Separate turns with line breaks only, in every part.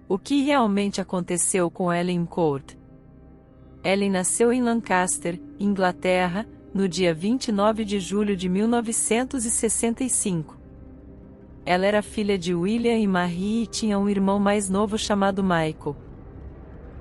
O que realmente aconteceu com Ellen Court? Ellen nasceu em Lancaster, Inglaterra, no dia 29 de julho de 1965. Ela era filha de William e Marie e tinha um irmão mais novo chamado Michael.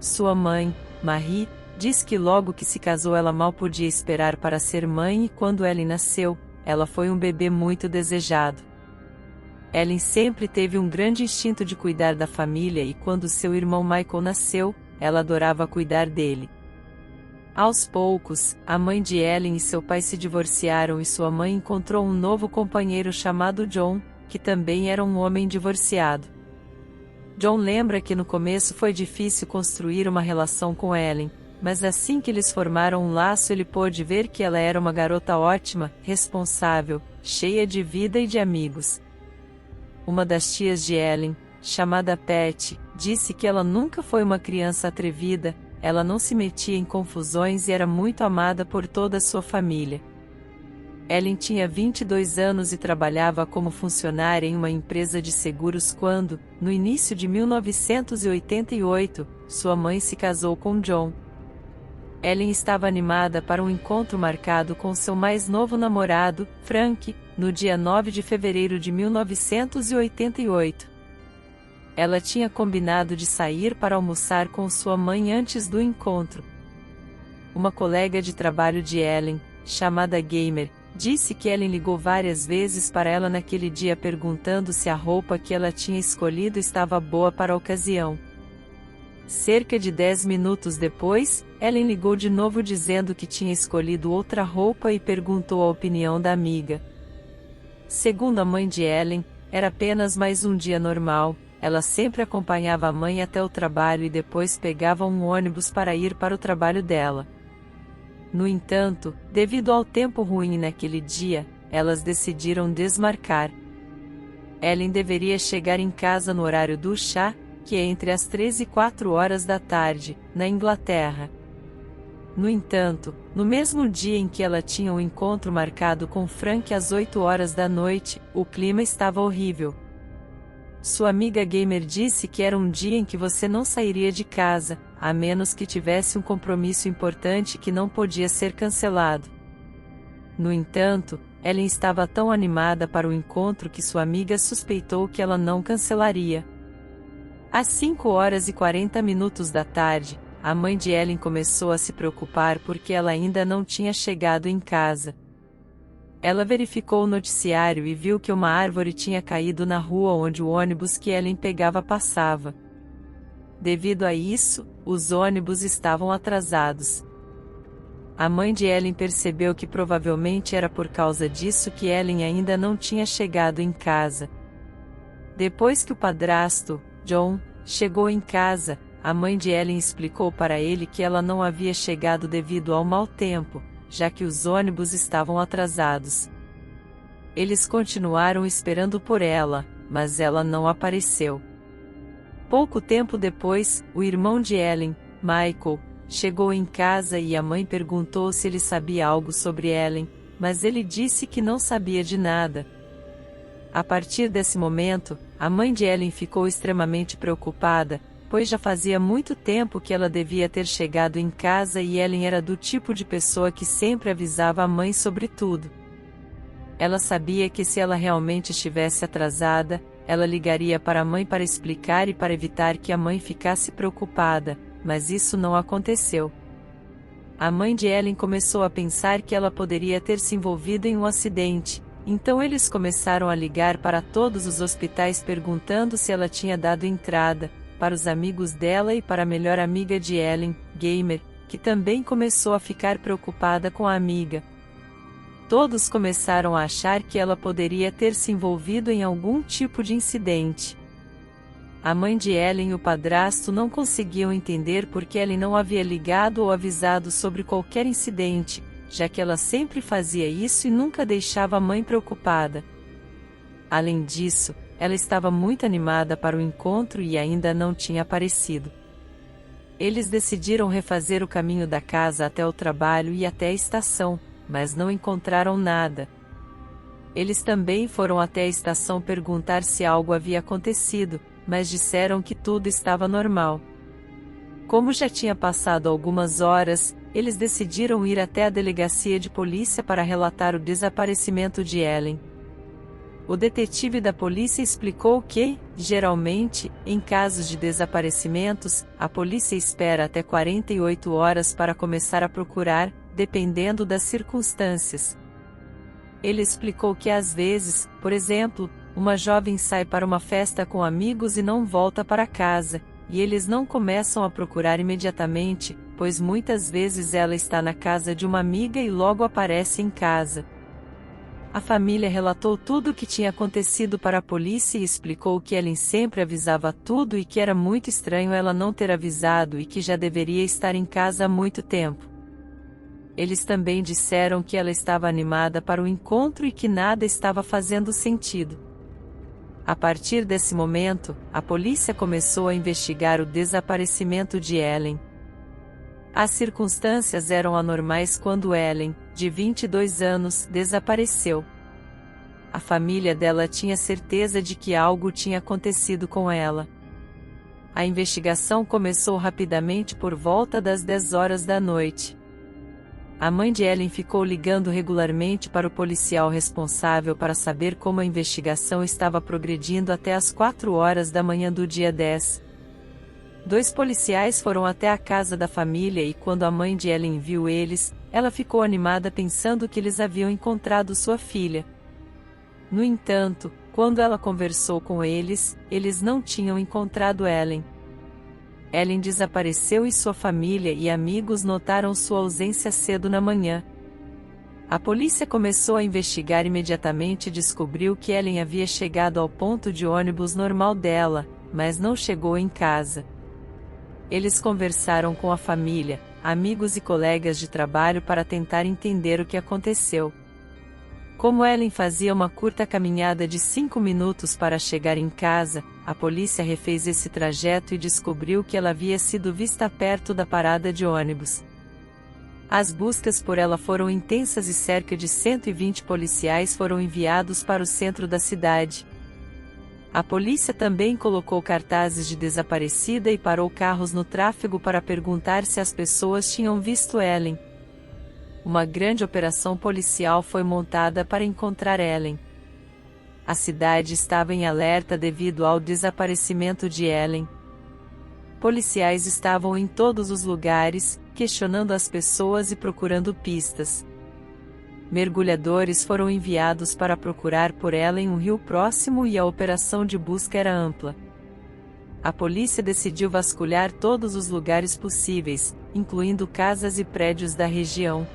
Sua mãe, Marie, diz que logo que se casou ela mal podia esperar para ser mãe e quando Ellen nasceu, ela foi um bebê muito desejado. Ellen sempre teve um grande instinto de cuidar da família e quando seu irmão Michael nasceu, ela adorava cuidar dele. Aos poucos, a mãe de Ellen e seu pai se divorciaram e sua mãe encontrou um novo companheiro chamado John, que também era um homem divorciado. John lembra que no começo foi difícil construir uma relação com Ellen, mas assim que eles formaram um laço ele pôde ver que ela era uma garota ótima, responsável, cheia de vida e de amigos. Uma das tias de Ellen, chamada Patty, disse que ela nunca foi uma criança atrevida, ela não se metia em confusões e era muito amada por toda a sua família. Ellen tinha 22 anos e trabalhava como funcionária em uma empresa de seguros quando, no início de 1988, sua mãe se casou com John. Ellen estava animada para um encontro marcado com seu mais novo namorado, Frank, no dia 9 de fevereiro de 1988. Ela tinha combinado de sair para almoçar com sua mãe antes do encontro. Uma colega de trabalho de Ellen, chamada Gamer, disse que Ellen ligou várias vezes para ela naquele dia perguntando se a roupa que ela tinha escolhido estava boa para a ocasião. Cerca de 10 minutos depois, Ellen ligou de novo dizendo que tinha escolhido outra roupa e perguntou a opinião da amiga. Segundo a mãe de Ellen, era apenas mais um dia normal, ela sempre acompanhava a mãe até o trabalho e depois pegava um ônibus para ir para o trabalho dela. No entanto, devido ao tempo ruim naquele dia, elas decidiram desmarcar. Ellen deveria chegar em casa no horário do chá, que é entre as 13 e 4 horas da tarde, na Inglaterra. No entanto, no mesmo dia em que ela tinha um encontro marcado com Frank às 8 horas da noite, o clima estava horrível. Sua amiga Gamer disse que era um dia em que você não sairia de casa, a menos que tivesse um compromisso importante que não podia ser cancelado. No entanto, Ellen estava tão animada para o encontro que sua amiga suspeitou que ela não cancelaria. Às 5 horas e 40 minutos da tarde, a mãe de Ellen começou a se preocupar porque ela ainda não tinha chegado em casa. Ela verificou o noticiário e viu que uma árvore tinha caído na rua onde o ônibus que Ellen pegava passava. Devido a isso, os ônibus estavam atrasados. A mãe de Ellen percebeu que provavelmente era por causa disso que Ellen ainda não tinha chegado em casa. Depois que o padrasto, John, chegou em casa, a mãe de Ellen explicou para ele que ela não havia chegado devido ao mau tempo, já que os ônibus estavam atrasados. Eles continuaram esperando por ela, mas ela não apareceu. Pouco tempo depois, o irmão de Ellen, Michael, chegou em casa e a mãe perguntou se ele sabia algo sobre Ellen, mas ele disse que não sabia de nada. A partir desse momento, a mãe de Ellen ficou extremamente preocupada, pois já fazia muito tempo que ela devia ter chegado em casa e Ellen era do tipo de pessoa que sempre avisava a mãe sobre tudo. Ela sabia que se ela realmente estivesse atrasada, ela ligaria para a mãe para explicar e para evitar que a mãe ficasse preocupada, mas isso não aconteceu. A mãe de Ellen começou a pensar que ela poderia ter se envolvido em um acidente, então eles começaram a ligar para todos os hospitais perguntando se ela tinha dado entrada, para os amigos dela e para a melhor amiga de Ellen, Gamer, que também começou a ficar preocupada com a amiga. Todos começaram a achar que ela poderia ter se envolvido em algum tipo de incidente. A mãe de Ellen e o padrasto não conseguiam entender por que Ellen não havia ligado ou avisado sobre qualquer incidente, já que ela sempre fazia isso e nunca deixava a mãe preocupada. Além disso, ela estava muito animada para o encontro e ainda não tinha aparecido. Eles decidiram refazer o caminho da casa até o trabalho e até a estação, mas não encontraram nada. Eles também foram até a estação perguntar se algo havia acontecido, mas disseram que tudo estava normal. Como já tinha passado algumas horas, eles decidiram ir até a delegacia de polícia para relatar o desaparecimento de Ellen. O detetive da polícia explicou que, geralmente, em casos de desaparecimentos, a polícia espera até 48 horas para começar a procurar, dependendo das circunstâncias. Ele explicou que às vezes, por exemplo, uma jovem sai para uma festa com amigos e não volta para casa, e eles não começam a procurar imediatamente, pois muitas vezes ela está na casa de uma amiga e logo aparece em casa. A família relatou tudo o que tinha acontecido para a polícia e explicou que Ellen sempre avisava tudo e que era muito estranho ela não ter avisado e que já deveria estar em casa há muito tempo. Eles também disseram que ela estava animada para o encontro e que nada estava fazendo sentido. A partir desse momento, a polícia começou a investigar o desaparecimento de Ellen. As circunstâncias eram anormais quando Ellen, de 22 anos, desapareceu. A família dela tinha certeza de que algo tinha acontecido com ela. A investigação começou rapidamente por volta das 10 horas da noite. A mãe de Ellen ficou ligando regularmente para o policial responsável para saber como a investigação estava progredindo até as 4 horas da manhã do dia 10. 2 policiais foram até a casa da família e quando a mãe de Ellen viu eles, ela ficou animada pensando que eles haviam encontrado sua filha. No entanto, quando ela conversou com eles, eles não tinham encontrado Ellen. Ellen desapareceu e sua família e amigos notaram sua ausência cedo na manhã. A polícia começou a investigar imediatamente e descobriu que Ellen havia chegado ao ponto de ônibus normal dela, mas não chegou em casa. Eles conversaram com a família, amigos e colegas de trabalho para tentar entender o que aconteceu. Como Ellen fazia uma curta caminhada de 5 minutos para chegar em casa, a polícia refez esse trajeto e descobriu que ela havia sido vista perto da parada de ônibus. As buscas por ela foram intensas e cerca de 120 policiais foram enviados para o centro da cidade. A polícia também colocou cartazes de desaparecida e parou carros no tráfego para perguntar se as pessoas tinham visto Ellen. Uma grande operação policial foi montada para encontrar Ellen. A cidade estava em alerta devido ao desaparecimento de Ellen. Policiais estavam em todos os lugares, questionando as pessoas e procurando pistas. Mergulhadores foram enviados para procurar por ela em um rio próximo e a operação de busca era ampla. A polícia decidiu vasculhar todos os lugares possíveis, incluindo casas e prédios da região.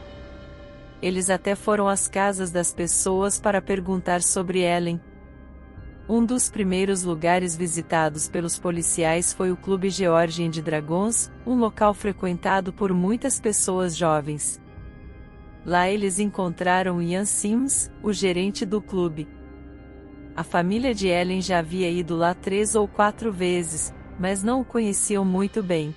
Eles até foram às casas das pessoas para perguntar sobre Ellen. Um dos primeiros lugares visitados pelos policiais foi o Clube Georgian de Dragons, um local frequentado por muitas pessoas jovens. Lá eles encontraram Ian Sims, o gerente do clube. A família de Ellen já havia ido lá 3 ou 4 vezes, mas não o conheciam muito bem.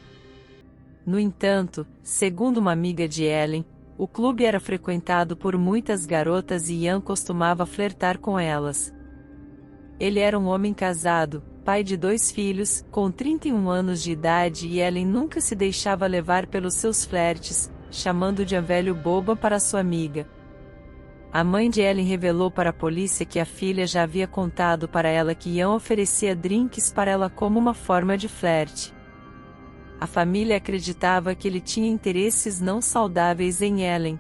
No entanto, segundo uma amiga de Ellen, o clube era frequentado por muitas garotas e Ian costumava flertar com elas. Ele era um homem casado, pai de 2 filhos, com 31 anos de idade e Ellen nunca se deixava levar pelos seus flertes, chamando de velho boba para sua amiga. A mãe de Ellen revelou para a polícia que a filha já havia contado para ela que Ian oferecia drinks para ela como uma forma de flerte. A família acreditava que ele tinha interesses não saudáveis em Ellen.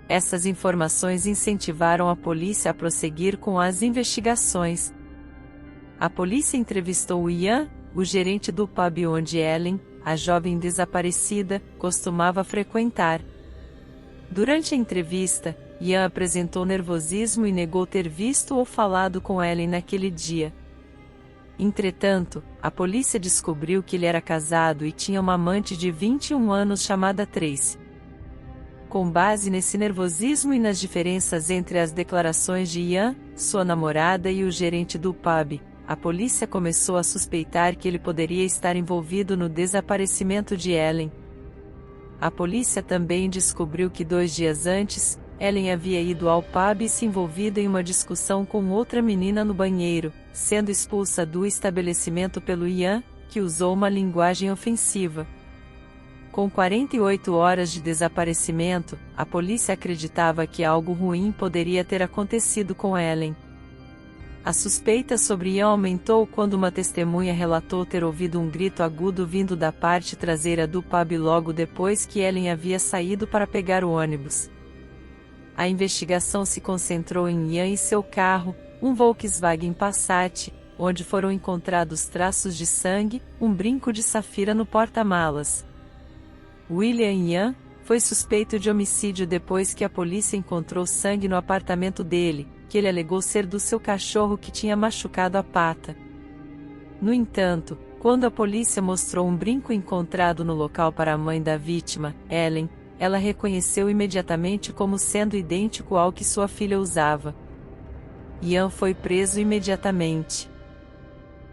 Essas informações incentivaram a polícia a prosseguir com as investigações. A polícia entrevistou Ian, o gerente do pub onde Ellen, a jovem desaparecida, costumava frequentar. Durante a entrevista, Ian apresentou nervosismo e negou ter visto ou falado com Ellen naquele dia. Entretanto, a polícia descobriu que ele era casado e tinha uma amante de 21 anos chamada Tracy. Com base nesse nervosismo e nas diferenças entre as declarações de Ian, sua namorada e o gerente do pub, a polícia começou a suspeitar que ele poderia estar envolvido no desaparecimento de Ellen. A polícia também descobriu que 2 dias antes, Ellen havia ido ao pub e se envolvido em uma discussão com outra menina no banheiro, sendo expulsa do estabelecimento pelo Ian, que usou uma linguagem ofensiva. Com 48 horas de desaparecimento, a polícia acreditava que algo ruim poderia ter acontecido com Ellen. A suspeita sobre Ian aumentou quando uma testemunha relatou ter ouvido um grito agudo vindo da parte traseira do pub logo depois que Ellen havia saído para pegar o ônibus. A investigação se concentrou em Ian e seu carro, um Volkswagen Passat, onde foram encontrados traços de sangue, um brinco de safira no porta-malas. William Ian foi suspeito de homicídio depois que a polícia encontrou sangue no apartamento dele, que ele alegou ser do seu cachorro que tinha machucado a pata. No entanto, quando a polícia mostrou um brinco encontrado no local para a mãe da vítima, Ellen, ela reconheceu imediatamente como sendo idêntico ao que sua filha usava. Ian foi preso imediatamente.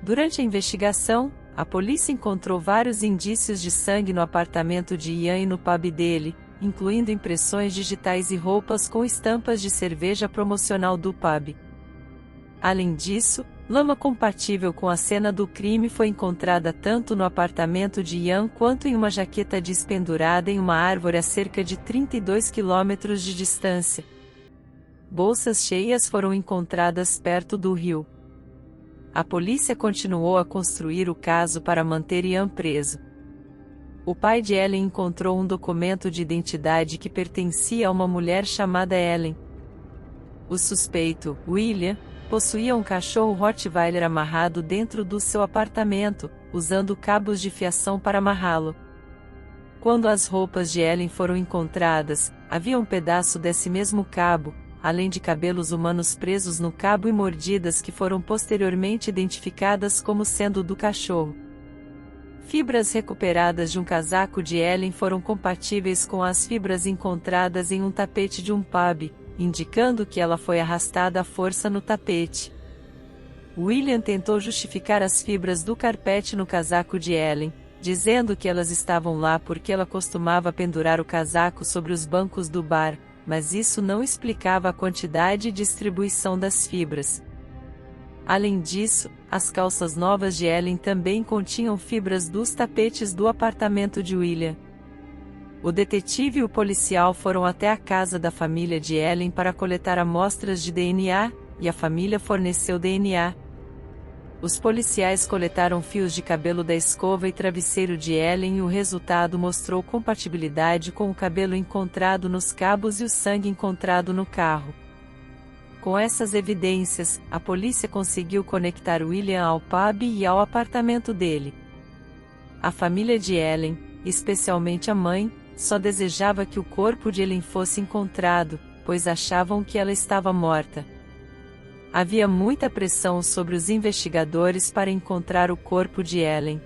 Durante a investigação, a polícia encontrou vários indícios de sangue no apartamento de Ian e no pub dele, incluindo impressões digitais e roupas com estampas de cerveja promocional do pub. Além disso, lama compatível com a cena do crime foi encontrada tanto no apartamento de Ian quanto em uma jaqueta pendurada em uma árvore a cerca de 32 quilômetros de distância. Bolsas cheias foram encontradas perto do rio. A polícia continuou a construir o caso para manter Ian preso. O pai de Ellen encontrou um documento de identidade que pertencia a uma mulher chamada Ellen. O suspeito, William, possuía um cachorro Rottweiler amarrado dentro do seu apartamento, usando cabos de fiação para amarrá-lo. Quando as roupas de Ellen foram encontradas, havia um pedaço desse mesmo cabo, além de cabelos humanos presos no cabo e mordidas que foram posteriormente identificadas como sendo do cachorro. Fibras recuperadas de um casaco de Ellen foram compatíveis com as fibras encontradas em um tapete de um pub, indicando que ela foi arrastada à força no tapete. William tentou justificar as fibras do carpete no casaco de Ellen, dizendo que elas estavam lá porque ela costumava pendurar o casaco sobre os bancos do bar, mas isso não explicava a quantidade e distribuição das fibras. Além disso, as calças novas de Ellen também continham fibras dos tapetes do apartamento de William. O detetive e o policial foram até a casa da família de Ellen para coletar amostras de DNA, e a família forneceu DNA. Os policiais coletaram fios de cabelo da escova e travesseiro de Ellen e o resultado mostrou compatibilidade com o cabelo encontrado nos cabos e o sangue encontrado no carro. Com essas evidências, a polícia conseguiu conectar William ao pub e ao apartamento dele. A família de Ellen, especialmente a mãe, só desejava que o corpo de Ellen fosse encontrado, pois achavam que ela estava morta. Havia muita pressão sobre os investigadores para encontrar o corpo de Ellen.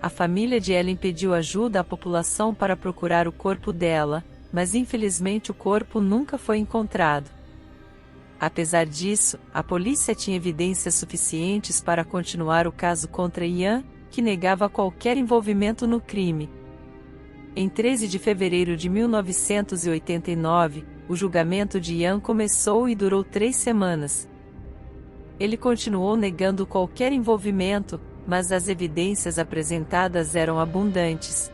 A família de Ellen pediu ajuda à população para procurar o corpo dela, mas infelizmente o corpo nunca foi encontrado. Apesar disso, a polícia tinha evidências suficientes para continuar o caso contra Ian, que negava qualquer envolvimento no crime. Em 13 de fevereiro de 1989, o julgamento de Ian começou e durou 3 semanas. Ele continuou negando qualquer envolvimento, mas as evidências apresentadas eram abundantes.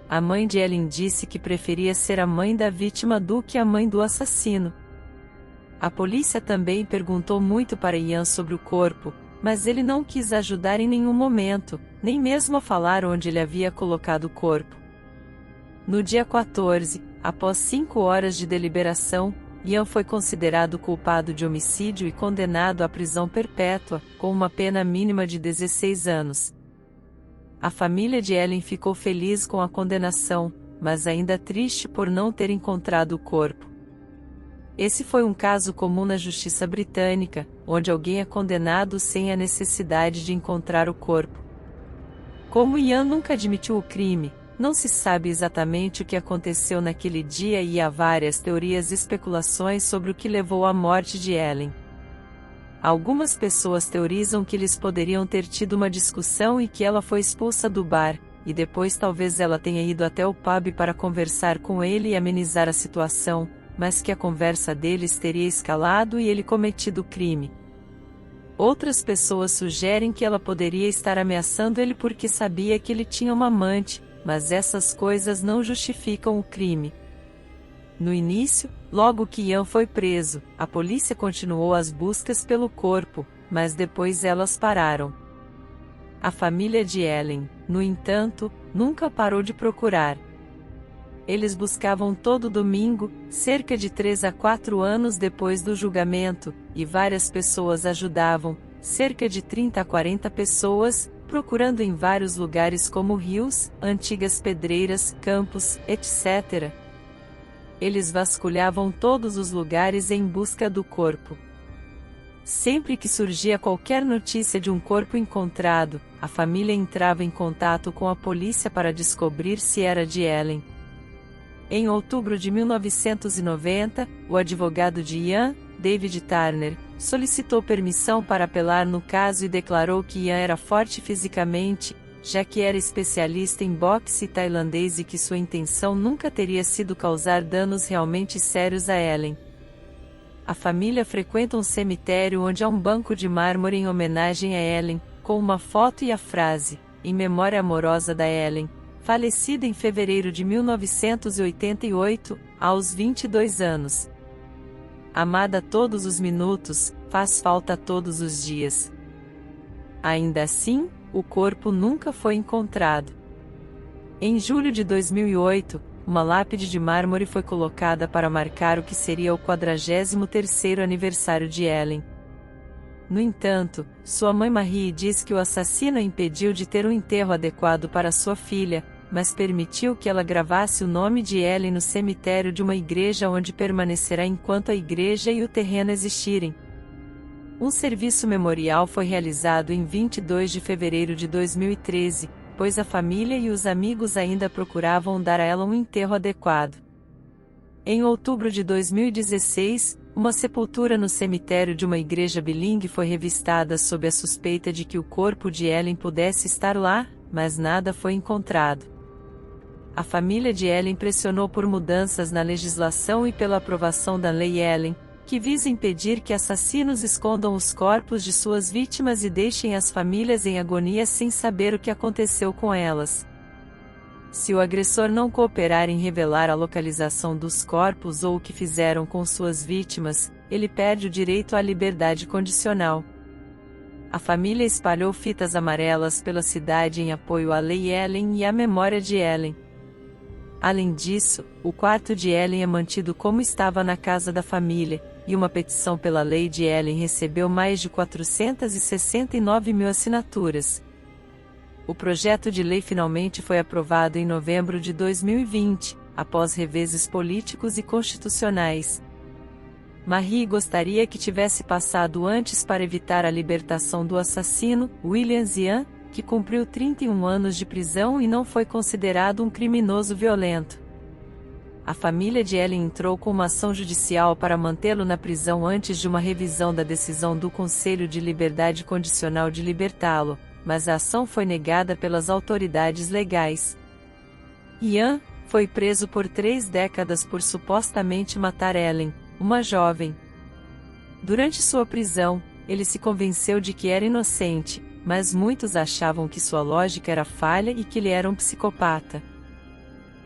A mãe de Ellen disse que preferia ser a mãe da vítima do que a mãe do assassino. A polícia também perguntou muito para Ian sobre o corpo, mas ele não quis ajudar em nenhum momento, nem mesmo a falar onde ele havia colocado o corpo. No dia 14, após 5 horas de deliberação, Ian foi considerado culpado de homicídio e condenado à prisão perpétua, com uma pena mínima de 16 anos. A família de Ellen ficou feliz com a condenação, mas ainda triste por não ter encontrado o corpo. Esse foi um caso comum na justiça britânica, onde alguém é condenado sem a necessidade de encontrar o corpo. Como Ian nunca admitiu o crime, não se sabe exatamente o que aconteceu naquele dia e há várias teorias e especulações sobre o que levou à morte de Ellen. Algumas pessoas teorizam que eles poderiam ter tido uma discussão e que ela foi expulsa do bar, e depois talvez ela tenha ido até o pub para conversar com ele e amenizar a situação, mas que a conversa deles teria escalado e ele cometido o crime. Outras pessoas sugerem que ela poderia estar ameaçando ele porque sabia que ele tinha uma amante, mas essas coisas não justificam o crime. No início, logo que Ian foi preso, a polícia continuou as buscas pelo corpo, mas depois elas pararam. A família de Ellen, no entanto, nunca parou de procurar. Eles buscavam todo domingo, cerca de 3 a 4 anos depois do julgamento, e várias pessoas ajudavam, cerca de 30 a 40 pessoas, procurando em vários lugares como rios, antigas pedreiras, campos, etc. Eles vasculhavam todos os lugares em busca do corpo. Sempre que surgia qualquer notícia de um corpo encontrado, a família entrava em contato com a polícia para descobrir se era de Ellen. Em outubro de 1990, o advogado de Ian, David Turner, solicitou permissão para apelar no caso e declarou que Ian era forte fisicamente, já que era especialista em boxe tailandês e que sua intenção nunca teria sido causar danos realmente sérios a Ellen. A família frequenta um cemitério onde há um banco de mármore em homenagem a Ellen, com uma foto e a frase, em memória amorosa da Ellen, falecida em fevereiro de 1988, aos 22 anos. Amada todos os minutos, faz falta todos os dias. Ainda assim, o corpo nunca foi encontrado. Em julho de 2008, uma lápide de mármore foi colocada para marcar o que seria o 43º aniversário de Ellen. No entanto, sua mãe Marie diz que o assassino a impediu de ter um enterro adequado para sua filha, mas permitiu que ela gravasse o nome de Ellen no cemitério de uma igreja onde permanecerá enquanto a igreja e o terreno existirem. Um serviço memorial foi realizado em 22 de fevereiro de 2013, pois a família e os amigos ainda procuravam dar a ela um enterro adequado. Em outubro de 2016, uma sepultura no cemitério de uma igreja bilingue foi revistada sob a suspeita de que o corpo de Ellen pudesse estar lá, mas nada foi encontrado. A família de Ellen pressionou por mudanças na legislação e pela aprovação da Lei Ellen, que visa impedir que assassinos escondam os corpos de suas vítimas e deixem as famílias em agonia sem saber o que aconteceu com elas. Se o agressor não cooperar em revelar a localização dos corpos ou o que fizeram com suas vítimas, ele perde o direito à liberdade condicional. A família espalhou fitas amarelas pela cidade em apoio à Lei Ellen e à memória de Ellen. Além disso, o quarto de Ellen é mantido como estava na casa da família, e uma petição pela Lei de Ellen recebeu mais de 469 mil assinaturas. O projeto de lei finalmente foi aprovado em novembro de 2020, após reveses políticos e constitucionais. Marie gostaria que tivesse passado antes para evitar a libertação do assassino, William Ian, que cumpriu 31 anos de prisão e não foi considerado um criminoso violento. A família de Ellen entrou com uma ação judicial para mantê-lo na prisão antes de uma revisão da decisão do Conselho de Liberdade Condicional de libertá-lo, mas a ação foi negada pelas autoridades legais. Ian foi preso por 3 décadas por supostamente matar Ellen, uma jovem. Durante sua prisão, ele se convenceu de que era inocente, mas muitos achavam que sua lógica era falha e que ele era um psicopata.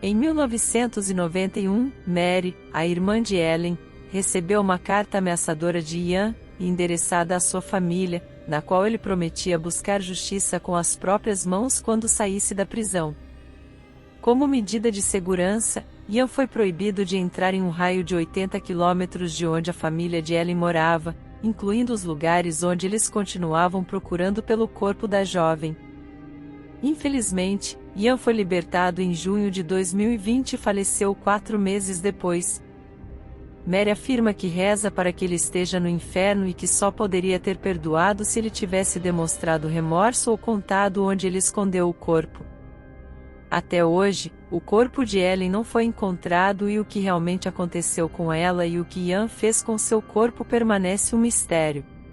Em 1991, Mary, a irmã de Ellen, recebeu uma carta ameaçadora de Ian, endereçada à sua família, na qual ele prometia buscar justiça com as próprias mãos quando saísse da prisão. Como medida de segurança, Ian foi proibido de entrar em um raio de 80 quilômetros de onde a família de Ellen morava, incluindo os lugares onde eles continuavam procurando pelo corpo da jovem. Infelizmente, Ian foi libertado em junho de 2020 e faleceu 4 meses depois. Mary afirma que reza para que ele esteja no inferno e que só poderia ter perdoado se ele tivesse demonstrado remorso ou contado onde ele escondeu o corpo. Até hoje, o corpo de Ellen não foi encontrado e o que realmente aconteceu com ela e o que Ian fez com seu corpo permanece um mistério.